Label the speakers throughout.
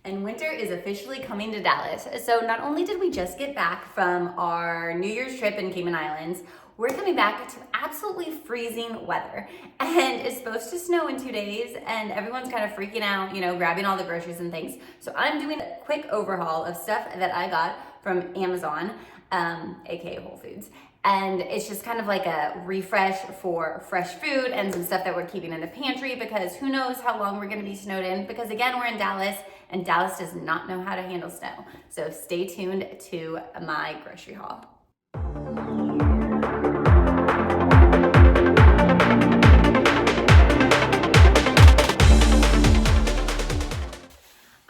Speaker 1: and winter is officially coming to Dallas. So not only did we just get back from our New Year's trip in Cayman Islands, we're coming back to absolutely freezing weather. And it's supposed to snow in 2 days and everyone's kind of freaking out, you know, grabbing all the groceries and things. So I'm doing a quick overhaul of stuff that I got from Amazon, aka Whole Foods. And it's just kind of like a refresh for fresh food and some stuff that we're keeping in the pantry because who knows how long we're gonna be snowed in, because again, we're in Dallas and Dallas does not know how to handle snow. So stay tuned to my grocery haul.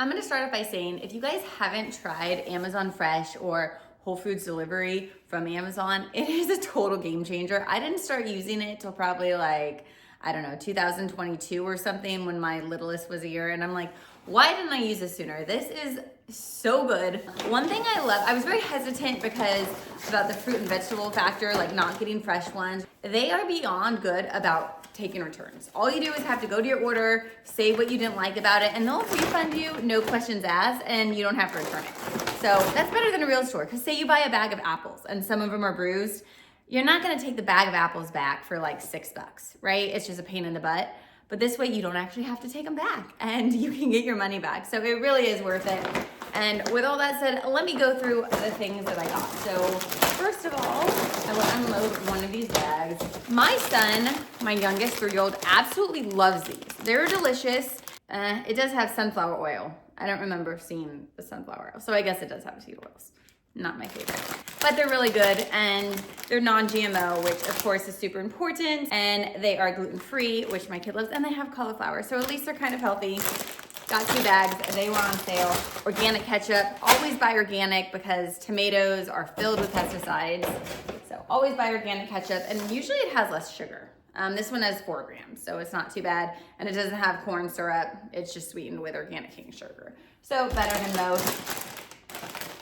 Speaker 1: I'm gonna start off by saying, if you guys haven't tried Amazon Fresh or Whole Foods delivery from Amazon, it is a total game changer. I didn't start using it till probably like, I don't know, 2022 or something, when my littlest was a year, and I'm like, why didn't I use this sooner? This is so good. One thing I love, I was very hesitant because about the fruit and vegetable factor, like not getting fresh ones. They are beyond good about taking returns. All you do is have to go to your order, say what you didn't like about it, and they'll refund you, no questions asked, and you don't have to return it. So that's better than a real store, because say you buy a bag of apples and some of them are bruised, you're not gonna take the bag of apples back for like $6, right? It's just a pain in the butt. But this way you don't actually have to take them back and you can get your money back. So it really is worth it. And with all that said, let me go through the things that I got. So first of all, I will unload one of these bags. My son, my youngest 3-year-old, absolutely loves these. They're delicious. It does have sunflower oil. I don't remember seeing the sunflower oil. So I guess it does have seed oils. Not my favorite, but they're really good, and they're non-GMO, which of course is super important, and they are gluten-free, which my kid loves, and they have cauliflower, so at least they're kind of healthy. Got 2 bags, they were on sale. Organic ketchup, always buy organic because tomatoes are filled with pesticides, so always buy organic ketchup, and usually it has less sugar. This one has 4 grams, so it's not too bad, and it doesn't have corn syrup, it's just sweetened with organic cane sugar, so better than most.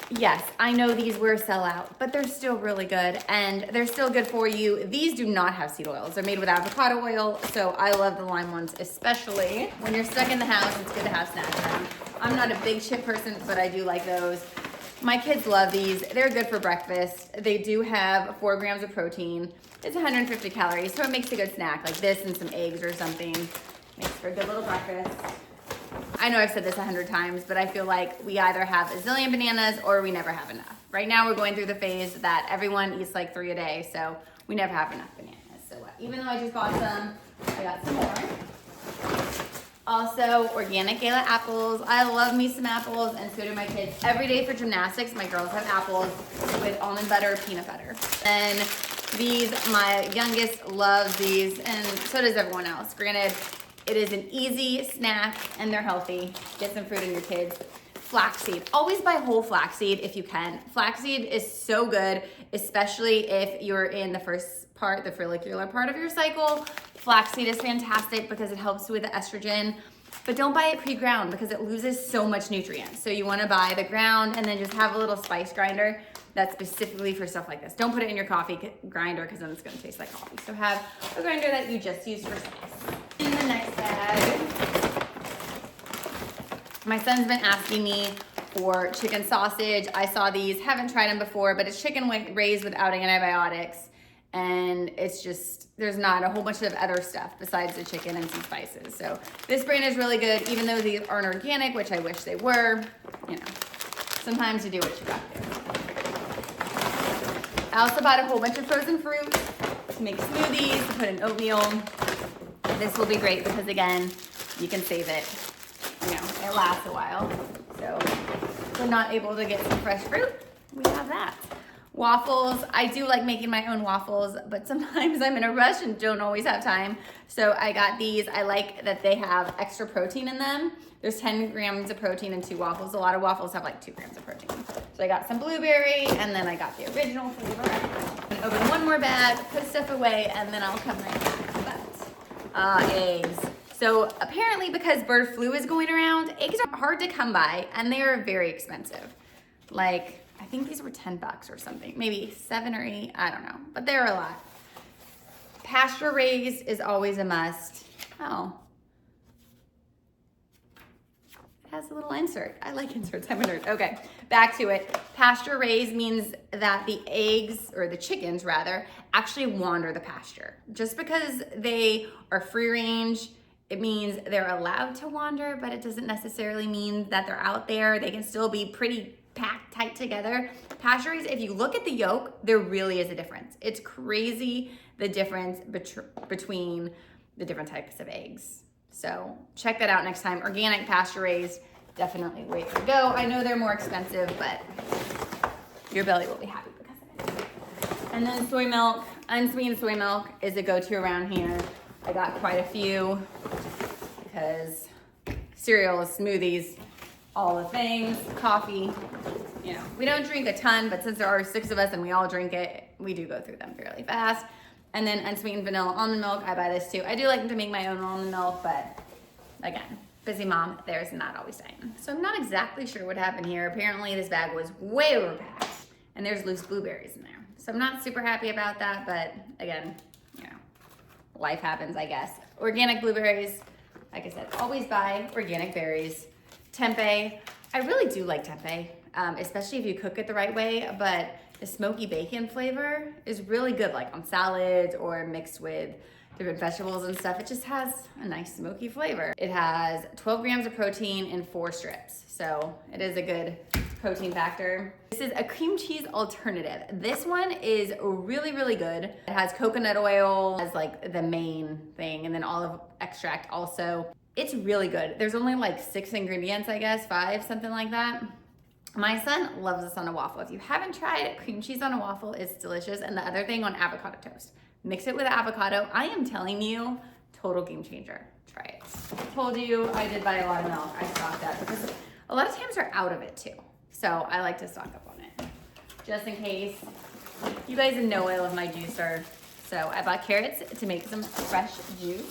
Speaker 1: Yes, I know these were a sellout, but they're still really good and they're still good for you. These do not have seed oils. They're made with avocado oil, so I love the lime ones, especially when you're stuck in the house. It's good to have snacks around. I'm not a big chip person, but I do like those. My kids love these. They're good for breakfast. They do have 4 grams of protein. It's 150 calories, so it makes a good snack, like this and some eggs or something. Makes for a good little breakfast. I know I've said this 100 times, but I feel like we either have a zillion bananas or we never have enough. Right now we're going through the phase that everyone eats like 3 a day, so we never have enough bananas. So even though I just bought some, I got some more. Also, organic gala apples. I love me some apples, and so do my kids. Every day for gymnastics, my girls have apples with almond butter, peanut butter. And these, my youngest loves these, and so does everyone else. Granted, it is an easy snack and they're healthy. Get some fruit in your kids. Flaxseed. Always buy whole flaxseed if you can. Flaxseed is so good, especially if you're in the first part, the follicular part of your cycle. Flaxseed is fantastic because it helps with the estrogen. But don't buy it pre-ground because it loses so much nutrients. So you want to buy the ground and then just have a little spice grinder that's specifically for stuff like this. Don't put it in your coffee grinder because then it's going to taste like coffee. So have a grinder that you just use for spice. In the next bag, my son's been asking me for chicken sausage. I saw these, haven't tried them before, but it's chicken raised without antibiotics. And it's just, there's not a whole bunch of other stuff besides the chicken and some spices. So this brand is really good, even though these aren't organic, which I wish they were. You know, sometimes you do what you got to do. I also bought a whole bunch of frozen fruit to make smoothies, to put in oatmeal. This will be great because again, you can save it. You know, it lasts a while. So if we're not able to get some fresh fruit, we have that. Waffles, I do like making my own waffles, but sometimes I'm in a rush and don't always have time. So I got these. I like that they have extra protein in them. There's 10 grams of protein in 2 waffles. A lot of waffles have like 2 grams of protein. So I got some blueberry, and then I got the original flavor. I'm gonna open one more bag, put stuff away, and then I'll come right back. But eggs. So apparently because bird flu is going around, eggs are hard to come by, and they are very expensive. Like, I think these were $10 or something, maybe 7 or 8, I don't know, but they're a lot. Pasture raised is always a must. Oh, It has a little insert. I like inserts, I'm a nerd. Okay, back to it. Pasture raised means that the eggs, or the chickens rather, actually wander the pasture. Just because they are free range, it means they're allowed to wander, but it doesn't necessarily mean that they're out there. They can still be pretty packed tight together. Pasture raised, if you look at the yolk, there really is a difference. It's crazy the difference between the different types of eggs. So check that out next time. Organic pasture raised, definitely way to go. I know they're more expensive, but your belly will be happy because of it. And then soy milk, unsweetened soy milk is a go-to around here. I got quite a few because cereals, smoothies, all the things, coffee, you know, we don't drink a ton, but since there are 6 of us and we all drink it, we do go through them fairly fast. And then unsweetened vanilla almond milk, I buy this too. I do like to make my own almond milk, but again, busy mom, there's not always time. So I'm not exactly sure what happened here. Apparently this bag was way overpacked and there's loose blueberries in there. So I'm not super happy about that, but again, you know, life happens, I guess. Organic blueberries, like I said, always buy organic berries. Tempeh, I really do like tempeh, especially if you cook it the right way, but the smoky bacon flavor is really good, like on salads or mixed with different vegetables and stuff. It just has a nice smoky flavor. It has 12 grams of protein in 4 strips, so it is a good protein factor. This is a cream cheese alternative. This one is really, really good. It has coconut oil as like the main thing, and then olive extract also. It's really good. There's only like 6 ingredients, I guess, 5, something like that. My son loves this on a waffle. If you haven't tried it, cream cheese on a waffle is delicious. And the other thing on avocado toast. Mix it with avocado. I am telling you, total game changer. Try it. I told you I did buy a lot of milk. I stocked that because a lot of times we're out of it too. So I like to stock up on it. Just in case. You guys know I love my juicer. So I bought carrots to make some fresh juice.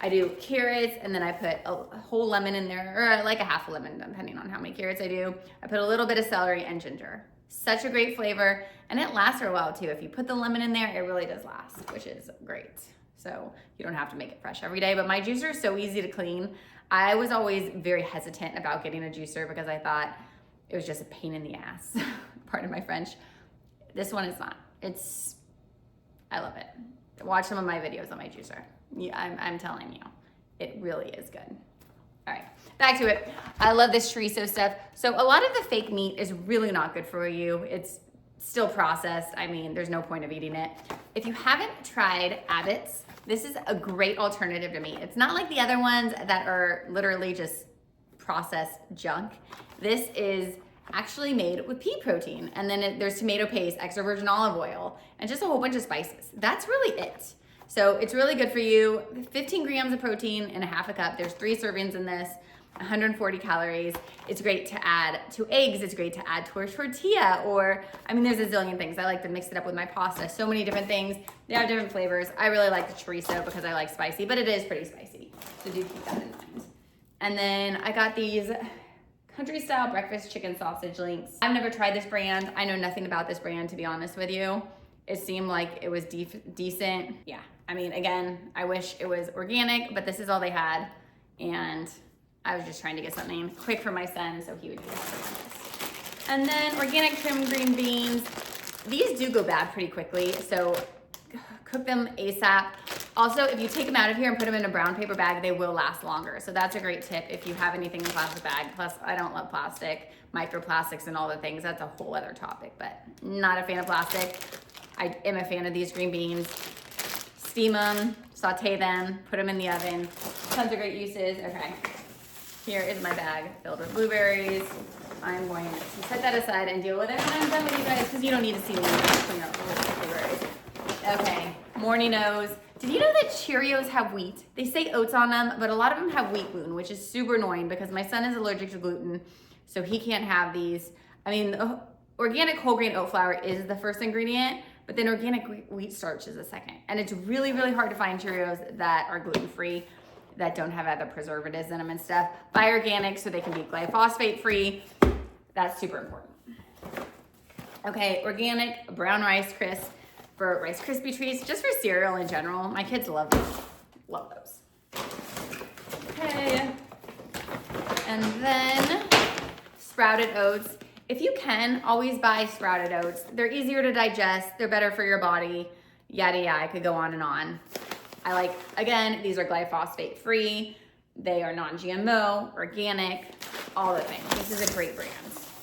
Speaker 1: I do carrots, and then I put a whole lemon in there, or like a half a lemon, depending on how many carrots I do. I put a little bit of celery and ginger. Such a great flavor, and it lasts for a while too. If you put the lemon in there, it really does last, which is great. So you don't have to make it fresh every day, but my juicer is so easy to clean. I was always very hesitant about getting a juicer because I thought it was just a pain in the ass, pardon my French. This one is not. I love it. Watch some of my videos on my juicer. Yeah, I'm telling you, it really is good. All right, back to it. I love this chorizo stuff. So a lot of the fake meat is really not good for you. It's still processed. I mean, there's no point of eating it. If you haven't tried Abbott's, this is a great alternative to meat. It's not like the other ones that are literally just processed junk. This is actually made with pea protein. And then there's tomato paste, extra virgin olive oil, and just a whole bunch of spices. That's really it. So it's really good for you. 15 grams of protein in a half a cup. There's 3 servings in this, 140 calories. It's great to add to eggs. It's great to add to a tortilla, or, I mean, there's a zillion things. I like to mix it up with my pasta. So many different things. They have different flavors. I really like the chorizo because I like spicy, but it is pretty spicy. So do keep that in mind. And then I got these country style breakfast chicken sausage links. I've never tried this brand. I know nothing about this brand, to be honest with you. It seemed like it was decent. Yeah, I mean, again, I wish it was organic, but this is all they had. And I was just trying to get something quick for my son so he would do this. And then organic trimmed green beans. These do go bad pretty quickly, so cook them ASAP. Also, if you take them out of here and put them in a brown paper bag, they will last longer. So that's a great tip if you have anything in a plastic bag. Plus, I don't love plastic, microplastics and all the things. That's a whole other topic, but not a fan of plastic. I am a fan of these green beans. Steam them, saute them, put them in the oven. Tons of great uses. Okay, here is my bag filled with blueberries. I'm going to set that aside and deal with it when I'm done with you guys because you don't need to see me clean up blueberries. Okay, morning O's. Did you know that Cheerios have wheat? They say oats on them, but a lot of them have wheat gluten, which is super annoying because my son is allergic to gluten, so he can't have these. I mean, organic whole grain oat flour is the first ingredient, but then organic wheat starch is the second. And it's really, really hard to find Cheerios that are gluten-free, that don't have other preservatives in them and stuff. Buy organic so they can be glyphosate-free. That's super important. Okay, organic brown rice crisp for Rice Krispie treats, just for cereal in general. My kids love those. Love those. Okay. And then sprouted oats. If you can, always buy sprouted oats. They're easier to digest, they're better for your body, yada yada, I could go on and on. I like, again, these are glyphosate free, they are non-GMO, organic, all the things. This is a great brand.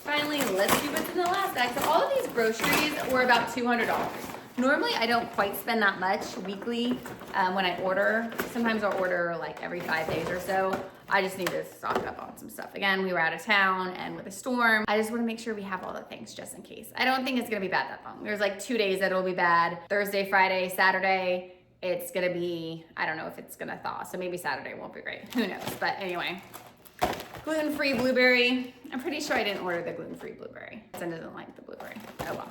Speaker 1: Finally, let's see what's in the last bag. So all of these groceries were about $200. Normally, I don't quite spend that much weekly when I order. Sometimes I'll order like every 5 days or so. I just need to stock up on some stuff. Again, we were out of town and with a storm, I just wanna make sure we have all the things just in case. I don't think it's gonna be bad that long. There's like 2 days that it'll be bad. Thursday, Friday, Saturday, it's gonna be, I don't know if it's gonna thaw, so maybe Saturday won't be great. Who knows, but anyway. Gluten-free blueberry. I'm pretty sure I didn't order the gluten-free blueberry. My son doesn't like the blueberry. Oh well,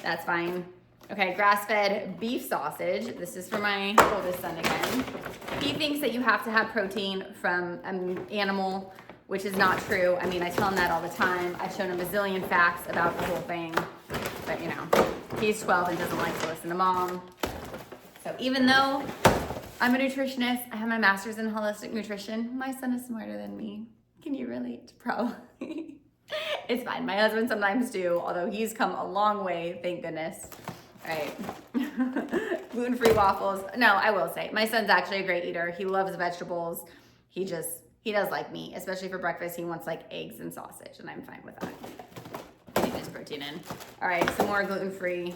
Speaker 1: that's fine. Okay, grass-fed beef sausage. This is for my oldest son again. He thinks that you have to have protein from an animal, which is not true. I mean, I tell him that all the time. I've shown him a zillion facts about the whole thing, but you know, he's 12 and doesn't like to listen to mom. So even though I'm a nutritionist, I have my master's in holistic nutrition, my son is smarter than me. Can you relate? Probably. It's fine. My husband sometimes do, although he's come a long way, thank goodness. All right. Gluten-free waffles. No, I will say, my son's actually a great eater. He loves vegetables. He does like meat, especially for breakfast. He wants like eggs and sausage, and I'm fine with that. Keep his protein in. All right, some more gluten-free,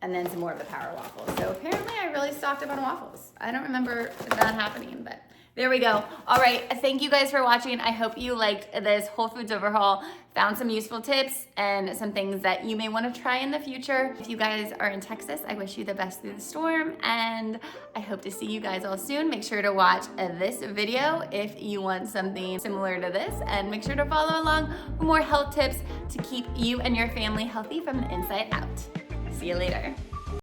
Speaker 1: and then some more of the power waffles. So apparently I really stocked up on waffles. I don't remember that happening, but there we go. All right, thank you guys for watching. I hope you liked this Whole Foods overhaul, found some useful tips and some things that you may want to try in the future. If you guys are in Texas, I wish you the best through the storm, and I hope to see you guys all soon. Make sure to watch this video if you want something similar to this, and make sure to follow along for more health tips to keep you and your family healthy from the inside out. See you later.